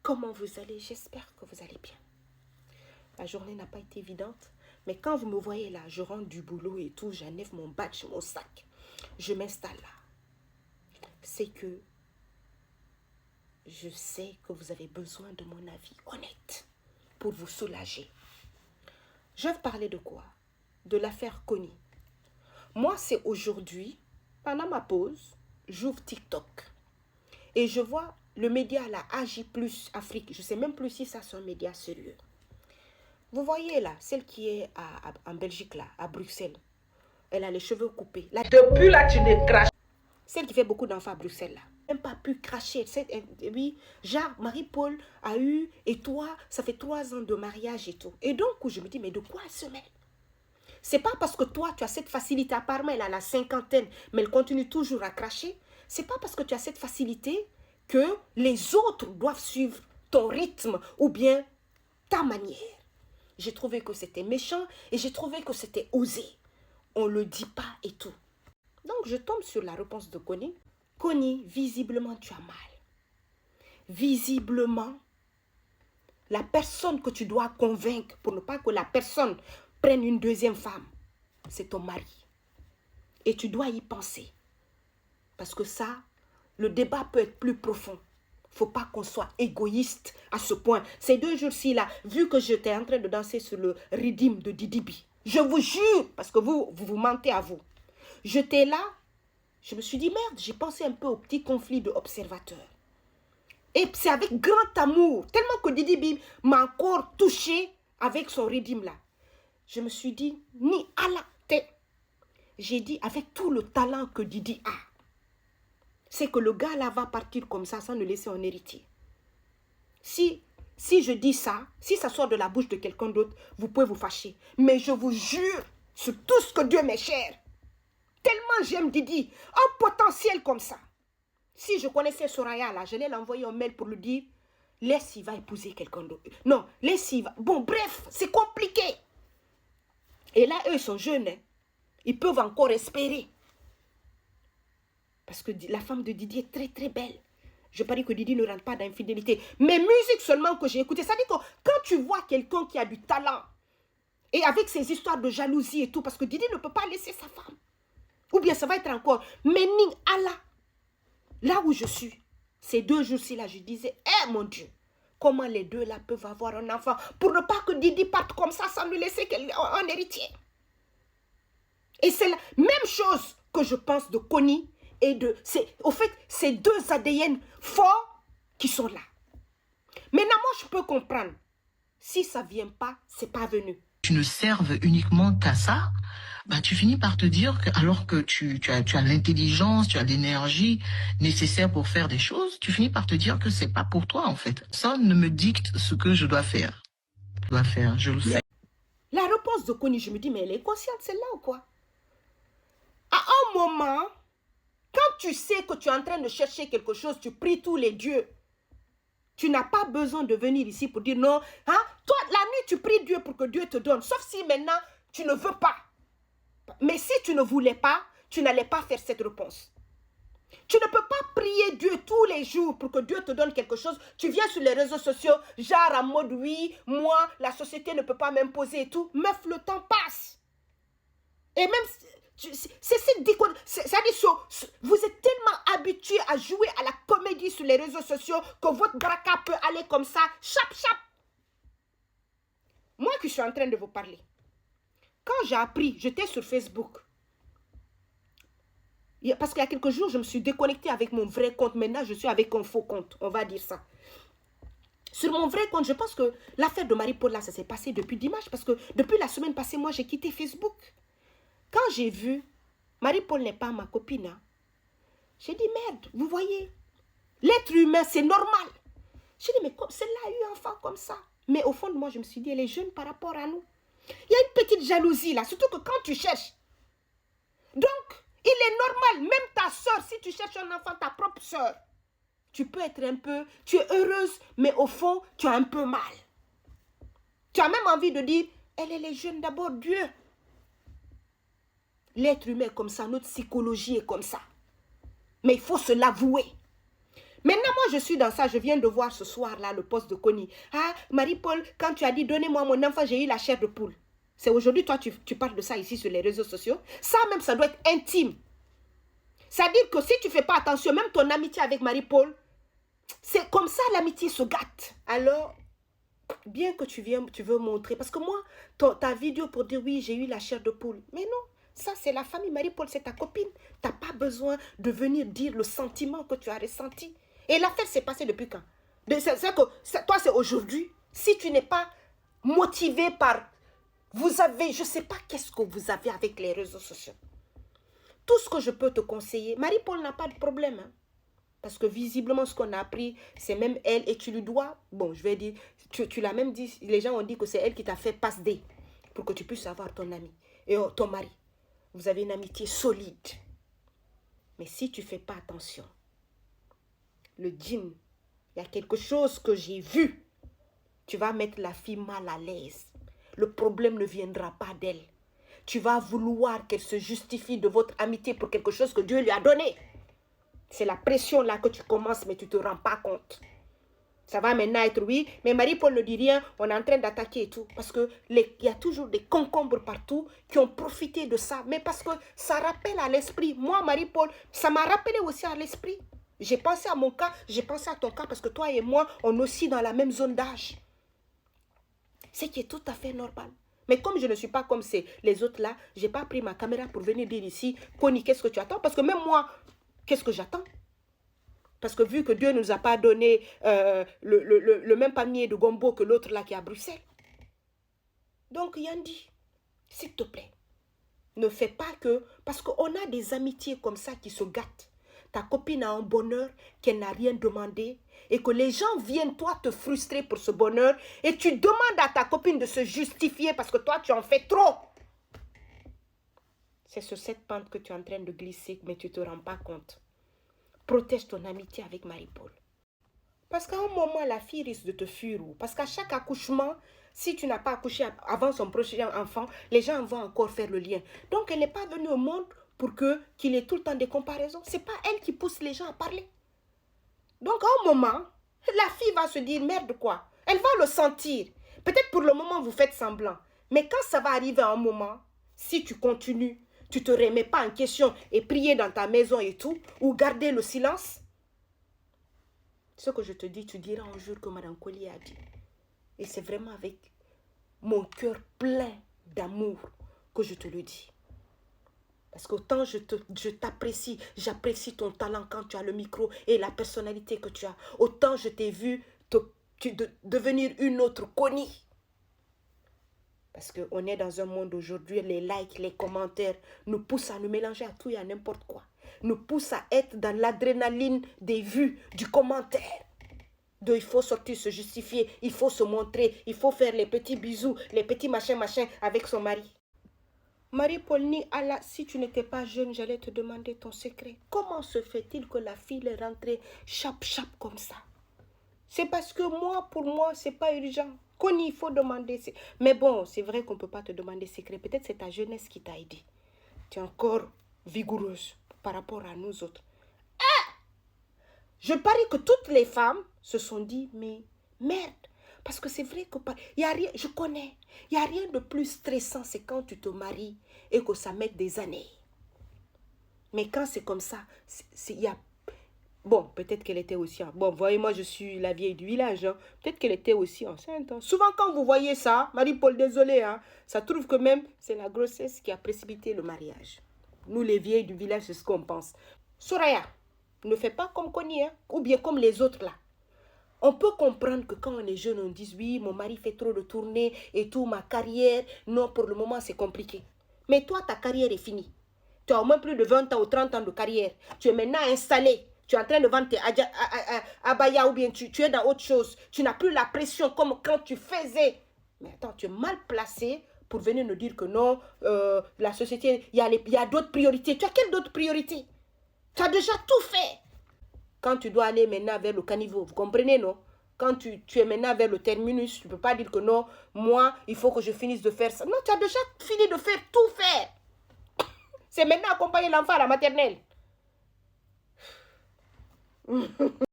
comment vous allez? J'espère que vous allez bien. La journée n'a pas été évidente, mais quand vous me voyez là, je rentre du boulot et tout, j'enlève mon badge, mon sac, je m'installe là. C'est que je sais que vous avez besoin de mon avis honnête pour vous soulager. Je vais parler de quoi? De l'affaire Kony. Moi, c'est aujourd'hui, pendant ma pause, j'ouvre TikTok et je vois le média là, AJ Plus Afrique. Je ne sais même plus si ça c'est un média sérieux. Vous voyez là, celle qui est en Belgique là, à Bruxelles. Elle a les cheveux coupés. Là, Depuis là, tu ne craches. celle qui fait beaucoup d'enfants à Bruxelles là. Même pas pu cracher. Oui, genre Marie-Paul a eu, et toi, ça fait 3 ans de mariage et tout. Et donc, je me dis, mais de quoi elle se mêle? C'est pas parce que toi, tu as cette facilité, apparemment elle a la cinquantaine, mais elle continue toujours à cracher. C'est pas parce que tu as cette facilité que les autres doivent suivre ton rythme ou bien ta manière. J'ai trouvé que c'était méchant et j'ai trouvé que c'était osé. On ne le dit pas et tout. Donc, je tombe sur la réponse de Kony. Kony, visiblement, tu as mal. Visiblement, la personne que tu dois convaincre pour ne pas que la personne prenne une deuxième femme, c'est ton mari. Et tu dois y penser. Parce que ça, le débat peut être plus profond. Il ne faut pas qu'on soit égoïste à ce point. Ces 2 jours-ci, là, vu que j'étais en train de danser sur le rythme de Didi B, je vous jure, parce que vous mentez à vous. J'étais là, je me suis dit, merde, j'ai pensé un peu au petit conflit d'observateurs. Et c'est avec grand amour, tellement que Didi B m'a encore touché avec son rythme là. Je me suis dit, ni à la tête. J'ai dit, avec tout le talent que Didi a, c'est que le gars là va partir comme ça sans nous laisser un héritier. Si je dis ça, si ça sort de la bouche de quelqu'un d'autre, vous pouvez vous fâcher. Mais je vous jure, sur tout ce que Dieu m'est cher, tellement j'aime Didi, un potentiel comme ça. Si je connaissais Soraya là, je l'ai envoyé un mail pour lui dire, laisse, il va épouser quelqu'un d'autre. Non, laisse, il va... Bon, bref, c'est compliqué. Et là, eux, ils sont jeunes. Hein. Ils peuvent encore espérer. Parce que la femme de Didi est très très belle. Je parie que Didi ne rentre pas d'infidélité. Mais musique seulement que j'ai écouté. Ça dit que quand tu vois quelqu'un qui a du talent, et avec ses histoires de jalousie et tout, parce que Didi ne peut pas laisser sa femme. Ou bien ça va être encore. Mais Ning Allah, là où je suis, ces 2 jours-ci là, je disais, eh mon Dieu, comment les deux là peuvent avoir un enfant pour ne pas que Didi parte comme ça sans lui laisser un héritier. Et c'est la même chose que je pense de Kony. Et au fait, c'est 2 ADN forts qui sont là. Maintenant, moi, je peux comprendre. Si ça ne vient pas, c'est pas venu. Tu ne serves uniquement qu'à ça, bah, tu finis par te dire que alors que tu as l'intelligence, tu as l'énergie nécessaire pour faire des choses, tu finis par te dire que c'est pas pour toi, en fait. Ça ne me dicte ce que je dois faire. Je le sais. La réponse de Kony, je me dis, mais elle est consciente, celle-là ou quoi? À un moment... Quand tu sais que tu es en train de chercher quelque chose, tu pries tous les dieux. Tu n'as pas besoin de venir ici pour dire non. Hein? Toi, la nuit, tu pries Dieu pour que Dieu te donne. Sauf si maintenant, tu ne veux pas. Mais si tu ne voulais pas, tu n'allais pas faire cette réponse. Tu ne peux pas prier Dieu tous les jours pour que Dieu te donne quelque chose. Tu viens sur les réseaux sociaux, genre en mode oui, moi, la société ne peut pas m'imposer et tout. Meuf, le temps passe. Et même... C'est cette déconne. Vous êtes tellement habitué à jouer à la comédie sur les réseaux sociaux que votre braca peut aller comme ça, chap, chap. Moi qui suis en train de vous parler, quand j'ai appris, j'étais sur Facebook. Parce qu'il y a quelques jours, je me suis déconnectée avec mon vrai compte. Maintenant, je suis avec un faux compte, on va dire ça. Sur mon vrai compte, je pense que l'affaire de Marie-Paul, là, ça s'est passé depuis dimanche. Parce que depuis la semaine passée, moi, j'ai quitté Facebook. Quand j'ai vu, Marie-Paul n'est pas ma copine, hein, j'ai dit, merde, vous voyez, l'être humain, c'est normal. J'ai dit, mais celle-là a eu un enfant comme ça. Mais au fond de moi, je me suis dit, elle est jeune par rapport à nous. Il y a une petite jalousie là, surtout que quand tu cherches. Donc, il est normal, même ta soeur, si tu cherches un enfant, ta propre soeur, tu peux être un peu, tu es heureuse, mais au fond, tu as un peu mal. Tu as même envie de dire, elle est jeune d'abord, Dieu. L'être humain est comme ça, notre psychologie est comme ça. Mais il faut se l'avouer. Maintenant, moi, je suis dans ça. Je viens de voir ce soir-là le poste de Connie. Ah, Marie-Paul, quand tu as dit, donnez-moi mon enfant, j'ai eu la chair de poule. C'est aujourd'hui, toi, tu parles de ça ici sur les réseaux sociaux. Ça même, ça doit être intime. C'est-à-dire que si tu ne fais pas attention, même ton amitié avec Marie-Paul, c'est comme ça l'amitié se gâte. Alors, bien que tu veux montrer, parce que moi, ta vidéo pour dire oui, j'ai eu la chair de poule. Mais non, ça c'est la famille. Marie-Paul, c'est ta copine. Tu n'as pas besoin de venir dire le sentiment que tu as ressenti. Et l'affaire s'est passée depuis quand? Toi, c'est aujourd'hui. Si tu n'es pas motivé par... Vous avez, je ne sais pas qu'est-ce que vous avez avec les réseaux sociaux. Tout ce que je peux te conseiller, Marie-Paul n'a pas de problème. Hein. Parce que visiblement, ce qu'on a appris, c'est même elle et tu lui dois... Bon, je vais dire, tu l'as même dit, les gens ont dit que c'est elle qui t'a fait passe D pour que tu puisses avoir ton ami et ton mari. Vous avez une amitié solide. Mais si tu ne fais pas attention, le djinn, il y a quelque chose que j'ai vu. Tu vas mettre la fille mal à l'aise. Le problème ne viendra pas d'elle. Tu vas vouloir qu'elle se justifie de votre amitié pour quelque chose que Dieu lui a donné. C'est la pression là que tu commences, mais tu ne te rends pas compte. Ça va maintenant être oui, mais Marie-Paul ne dit rien, on est en train d'attaquer et tout. Parce qu'il y a toujours des concombres partout qui ont profité de ça. Mais parce que ça rappelle à l'esprit. Moi, Marie-Paul, ça m'a rappelé aussi à l'esprit. J'ai pensé à mon cas, j'ai pensé à ton cas parce que toi et moi, on est aussi dans la même zone d'âge. Ce qui est tout à fait normal. Mais comme je ne suis pas comme les autres là, je n'ai pas pris ma caméra pour venir dire ici, Connie, qu'est-ce que tu attends? Parce que même moi, qu'est-ce que j'attends? Parce que vu que Dieu ne nous a pas donné le même panier de gombo que l'autre là qui est à Bruxelles. Donc Yandi, s'il te plaît, ne fais pas que... Parce qu'on a des amitiés comme ça qui se gâtent. Ta copine a un bonheur qu'elle n'a rien demandé et que les gens viennent, toi, te frustrer pour ce bonheur et tu demandes à ta copine de se justifier parce que toi, tu en fais trop. C'est sur cette pente que tu es en train de glisser, mais tu ne te rends pas compte. Protège ton amitié avec Marie-Paul. Parce qu'à un moment, la fille risque de te fuir. Parce qu'à chaque accouchement, si tu n'as pas accouché avant son prochain enfant, les gens vont encore faire le lien. Donc, elle n'est pas venue au monde pour qu'il ait tout le temps des comparaisons. Ce n'est pas elle qui pousse les gens à parler. Donc, à un moment, la fille va se dire, merde quoi. Elle va le sentir. Peut-être pour le moment, vous faites semblant. Mais quand ça va arriver à un moment, si tu continues, tu ne te remets pas en question et prier dans ta maison et tout, ou garder le silence, ce que je te dis, tu diras un jour que Mme Collier a dit. Et c'est vraiment avec mon cœur plein d'amour que je te le dis. Parce qu'autant je t'apprécie, j'apprécie ton talent quand tu as le micro et la personnalité que tu as. Autant je t'ai vu devenir une autre Connie. Parce qu'on est dans un monde aujourd'hui, les likes, les commentaires nous poussent à nous mélanger à tout et à n'importe quoi. Nous poussent à être dans l'adrénaline des vues, du commentaire. Donc il faut sortir, se justifier, il faut se montrer, il faut faire les petits bisous, les petits machins avec son mari. Marie-Paul, ni Allah, si tu n'étais pas jeune, j'allais te demander ton secret. Comment se fait-il que la fille est rentrée chap comme ça? C'est parce que pour moi, c'est pas urgent. Connie, il faut demander. Mais bon, c'est vrai qu'on ne peut pas te demander secret. Peut-être c'est ta jeunesse qui t'a aidé. Tu es encore vigoureuse par rapport à nous autres. Ah! Je parie que toutes les femmes se sont dit, mais merde. Parce que c'est vrai que y a rien, je connais. Il n'y a rien de plus stressant, c'est quand tu te maries et que ça met des années. Mais quand c'est comme ça, il y a... Bon, peut-être qu'elle était aussi... Bon, voyez, moi, je suis la vieille du village. Hein. Peut-être qu'elle était aussi enceinte. Hein. Souvent, quand vous voyez ça, Marie-Paul, désolé, hein, ça trouve que même c'est la grossesse qui a précipité le mariage. Nous, les vieilles du village, c'est ce qu'on pense. Soraya, ne fais pas comme Connie, hein, ou bien comme les autres là. On peut comprendre que quand on est jeune, on dit oui, mon mari fait trop de tournées et tout, ma carrière, non, pour le moment, c'est compliqué. Mais toi, ta carrière est finie. Tu as au moins plus de 20 ans ou 30 ans de carrière. Tu es maintenant installé. Tu es en train de vendre tes abaya ou bien tu es dans autre chose. Tu n'as plus la pression comme quand tu faisais. Mais attends, tu es mal placé pour venir nous dire que non, la société, il y a d'autres priorités. Tu as quelles d'autres priorités? Tu as déjà tout fait. Quand tu dois aller maintenant vers le caniveau, vous comprenez, non? Quand tu es maintenant vers le terminus, tu ne peux pas dire que non, moi, il faut que je finisse de faire ça. Non, tu as déjà fini de faire tout faire. C'est maintenant accompagner l'enfant à la maternelle.